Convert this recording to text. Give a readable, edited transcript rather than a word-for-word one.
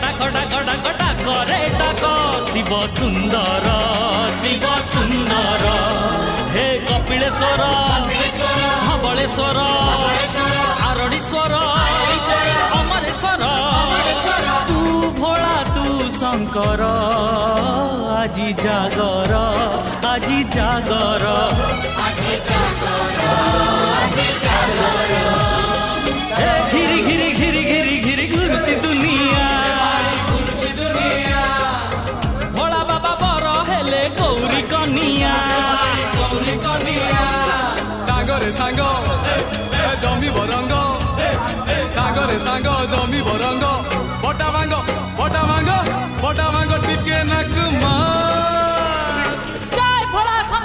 ডাক ডাক ডাক ডাক রে ডাক শিব সুন্দর শিব সুন্দর হে কপিলেশ্বর ধবলেশ্বর আরড়ীশ্বর অমরেশ্বর তু ভোলা তু শঙ্কর আজি জাগর আজি জাগর হে ঘিরি ঘিরি ঘিরি ঘিরি ঘিরি ঘুরুছি দুনিয়া ভোলা বাবা বড় হেলে গৌরী কনিয়া সাগরে সাঙ্গ জমি বরঙ্গ সাগরে সাঙ্গ জমি বরঙ্গ বটা ভাঙ্গ বটা ভাঙ্গ বটা ভাঙ্গ টিকে নাকু